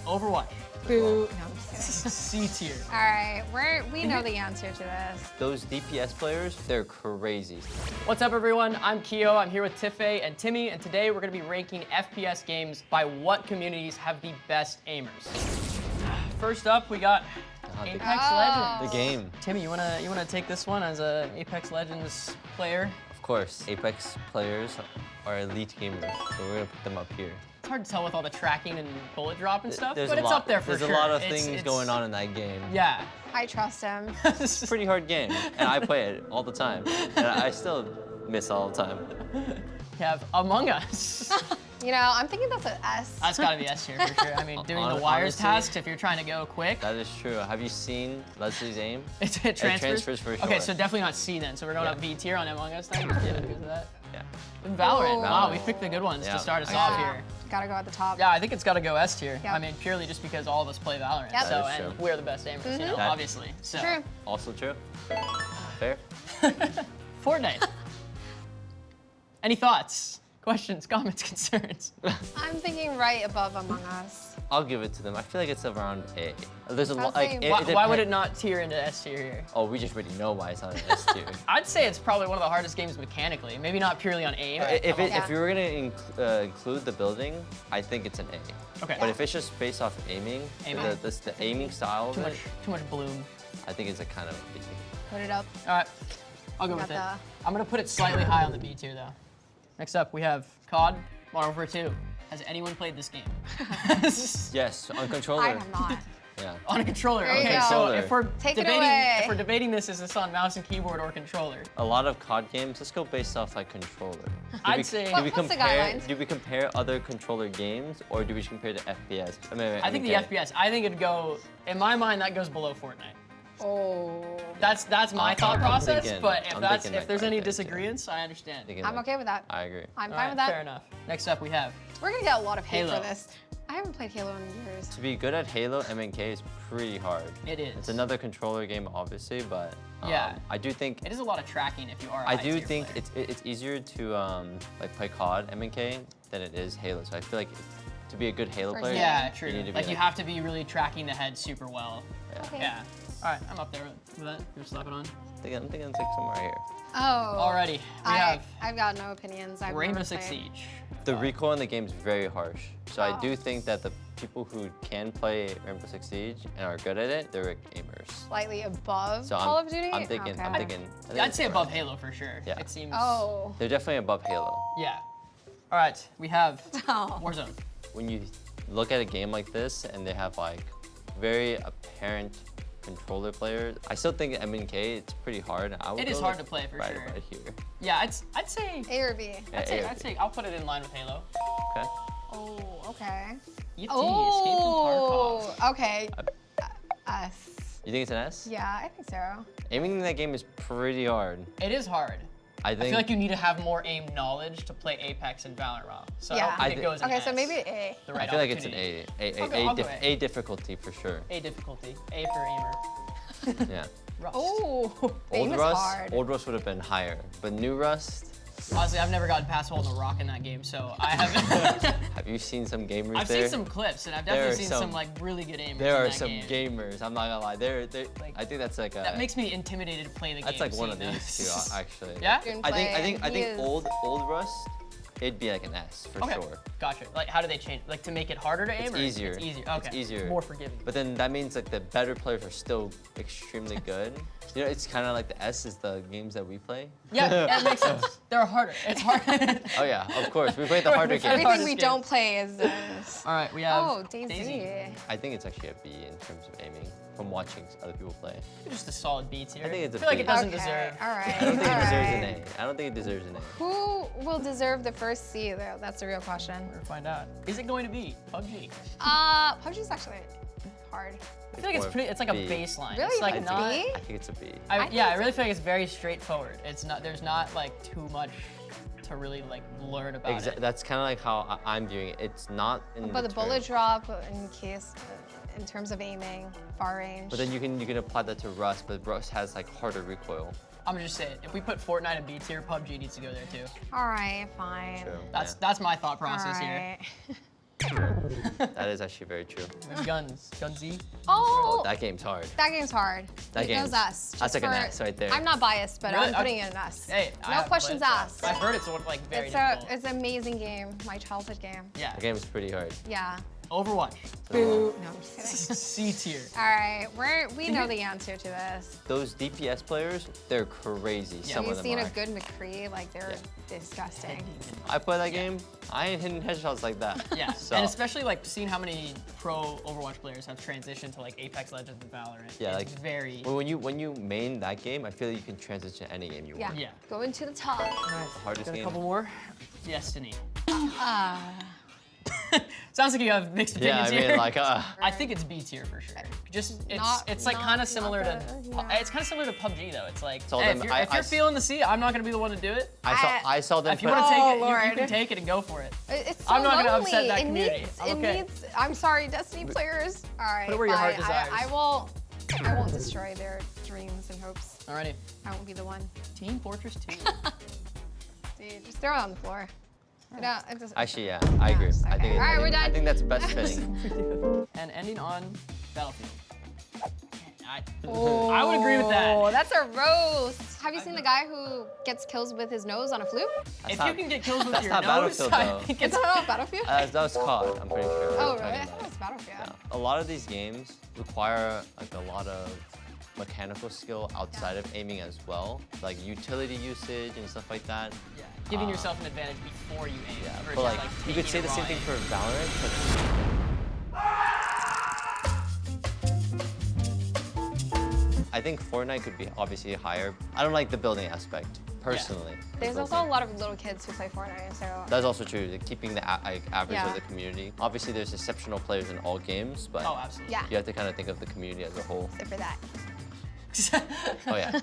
Overwatch. Boo. No, I'm just kidding. C tier. All right, we know the answer to this. Those DPS players, they're crazy. What's up, everyone? I'm Keo. I'm here with Tife and Timmy, and today we're going to be ranking FPS games by what communities have the best aimers. First up, we got Apex Legends. The game. Timmy, you wanna take this one as a Apex Legends player? Of course, Apex players are elite gamers, so we're gonna put them up here. It's hard to tell with all the tracking and bullet drop and stuff, There's but a it's lot, up there for There's sure. a lot of things going on in that game. Yeah. I trust him. It's a pretty hard game, and I play it all the time, and I still miss all the time. We have Among Us. You know, I'm thinking that's an S. That's gotta be S tier for sure. I mean, doing the wires Honestly, tasks if you're trying to go quick. That is true. Have you seen Leslie's aim? It transfers? transfers for sure. Okay, so definitely not C then. So we're going up B tier on Among Us then? Yeah, because of that. Yeah. And Valorant. Ooh. Wow, we picked the good ones Yeah. to start us Yeah. off here. Gotta go at the top. Yeah, I think it's gotta go S tier. Yep. I mean, purely just because all of us play Valorant. Yep. So, That is and true. we're the best aimers, you know, That- obviously. So. True. Also true. Fair. Fortnite. Any thoughts? Questions, comments, concerns? I'm thinking right above Among Us. I'll give it to them. I feel like it's around A. There's a lot saying- like. Why would it not tier into S tier here? Oh, we just already know why it's not an S tier. I'd say it's probably one of the hardest games mechanically. Maybe not purely on aim. If Yeah. you were gonna include the building, I think it's an A. Okay. But if it's just based off aiming, Aiming. the aiming style too of much, it, too much bloom. I think it's a kind of a B. Put it up. All right, I'll go Got with it. the- I'm gonna put it slightly high on the B tier though. Next up, we have COD Modern Warfare 2. Has anyone played this game? Yes, on controller. I have not. Yeah. On a controller. There you Okay, go. so Controller. if we're Take it debating, away. if we're debating this, is this on mouse and keyboard or controller? A lot of COD games, let's go based off like controller. I'd say- do we What's the compare? guidelines? Do we compare other controller games, or do we just compare the FPS? I think the FPS. I think it'd go. In my mind, that goes below Fortnite. Oh. That's my thought I'm process. thinking- but I'm if thinking there's like any right there, too. disagreements, I understand. I'm okay with that. I agree. I'm All fine right, with that. fair enough. Next up, we have We're gonna get a lot of hate Halo. for this. I haven't played Halo in years. To be good at Halo, MNK is pretty hard. It is. It's another controller game, obviously, but Yeah. I do think It is a lot of tracking if you are. a I high do tier think player. it's easier to like play COD MNK than it is Halo. So I feel like to be a good Halo For player, sure. Yeah, true. you need to be Like you have to be really tracking the head super well. Okay. Yeah. All right, I'm up there with that. You're slapping on. I'm thinking it's like somewhere here. Oh. Alrighty, we have I've got no opinions. I've Rainbow never Six played. Siege. The recoil in the game is very harsh. So I Oh. do think that the people who can play Rainbow Six Siege and are good at it, they're gamers. Slightly above So Call of Duty? I'm thinking, Okay. I'm thinking. I think I'd it's say around above there. Halo for sure. Yeah. It seems. Oh. They're definitely above Halo. Yeah. All right, we have Oh. Warzone. When you look at a game like this and they have like very apparent controller players, I still think MNK it's pretty hard. I would It is go, hard like, to play for right, sure. Right here. Yeah, I'd say. A or B? Yeah, A or B. I'll put it in line with Halo. Okay. Oh, okay. EFT, Escape from Oh, Tarkov. okay. S. You think it's an S? Yeah, I think so. Aiming in that game is pretty hard. It is hard. I I think. feel like you need to have more aim knowledge to play Apex and Valorant. So Yeah. I don't think I it thi- goes in Okay, so S. maybe A. The right I feel like it's an opportunity. A. I'll go A. A difficulty for sure. A difficulty. A for aimer. Yeah. Rust. Oh, aim Old is Rust. hard. Old Rust would have been higher, but New Rust. Honestly, I've never gotten past holding a rock in that game, so I haven't. Have you seen some gamers I've there? seen some clips, and I've There definitely are seen some- some like really good aimers. There in are that some game. gamers. I'm not gonna lie. They're Like, I think that's like a. That makes me intimidated to play the That's game. like one of seeing these two, those. actually. Yeah? Didn't I play think it. I He think is- old Rust, it'd be like an S for Okay, sure. gotcha. Like, how do they change? Like, to make it harder to aim? It's or easier. It's easier. Okay. It's easier. More forgiving. But then that means like the better players are still extremely good. You know, it's kind of like the S is the games that we play. Yeah, that makes sense. They're harder. It's hard. Oh yeah, of course. We play the harder We play games. the Everything we game. don't play is this. All right, we have Oh, DayZ. I think it's actually a B in terms of aiming from watching other people play. Just a solid B tier. I think it's a I feel like B. it doesn't Okay, deserve. all right. I don't think it all deserves an right. A. I don't think it deserves an A. Who will deserve the first C, though? That's the real question. We're gonna find out. Is it going to be PUBG? PUBG's actually hard. I feel like it's Or pretty. It's like a B. baseline. Really? It's like It's not. B? I think it's a B. I think yeah, I it's- really feel like it's very straightforward. It's not. There's not like too much to really like learn about it. That's kind of like how I'm viewing it. It's not in But the bullet term- drop, in case, in terms of aiming, far range. But then you can apply that to Rust, but Rust has like harder recoil. I'm gonna just say it. If we put Fortnite in B tier, PUBG needs to go there too. All right, fine. True. That's yeah. that's my thought All process here. right. That is actually very true. Guns. Gunsy. Oh, That game's hard. that game's hard. That It goes game's- us. that's just like an for- S right there. I'm not biased, but Really? I'm putting it in us. Hey, I no haven't questions played it, asked. so I've heard it's like very It's difficult. it's an amazing game. My childhood game. Yeah. That game is pretty hard. Yeah. Overwatch. Boo. No, I'm just kidding. C tier. All right, we know the answer to this. Those DPS players, they're crazy. Yeah. Some Have of you them seen are. a good McCree? Like they're disgusting. I play that game. I ain't hitting headshots like that. Yeah, So, and especially like seeing how many pro Overwatch players have transitioned to like Apex Legends and Valorant. yeah, it's like very. when you main that game, I feel like you can transition to any game you Yeah. want. Yeah. Going to the top. The hardest Got a game. couple more. Destiny. Ah. Sounds like you have mixed Yeah, opinions I mean, here. like, I think it's B tier for sure. Just it's like Not- kind not of similar to the- yeah. it's kind of similar to PUBG though. It's like So hey, then if you're I- feeling the sea, I'm not gonna be the one to do it. I saw them If you put- want to take Oh, it, you Lord. can take it and go for it. It's so I'm not gonna lonely. upset that It community. needs- I'm it okay. needs. I'm sorry, Destiny players. All right. Put it where your heart fine. desires. I won't destroy their dreams and hopes. Alrighty. I won't be the one. Team Fortress 2. Dude, just throw it on the floor. No, it doesn't. Actually, yeah, I agree. Yes, I think, okay. All right, we're I done. think that's best fitting. And ending on Battlefield. I Oh, would agree with that. That's a roast. Have you seen the guy who gets kills with his nose on a flute? That's If not- you can get kills with that's your not nose, Battlefield, I though. think It's it's not Battlefield. That was COD, I'm pretty sure. Oh We're really? I talking thought it was Battlefield. about. A lot of these games require like a lot of mechanical skill outside of aiming as well, like utility usage and stuff like that. yeah, giving yourself an advantage before you aim. Yeah, versus but like you taking could say it the same raw thing aim. for Valorant, but I think Fortnite could be obviously higher. I don't like the building aspect personally. There's The also a building. lot of little kids who play Fortnite, so That's also true. Like, keeping the average Yeah. of the community. Obviously, there's exceptional players in all games, but Oh, absolutely. yeah. you have to kind of think of the community as a whole. except for that. Oh yeah.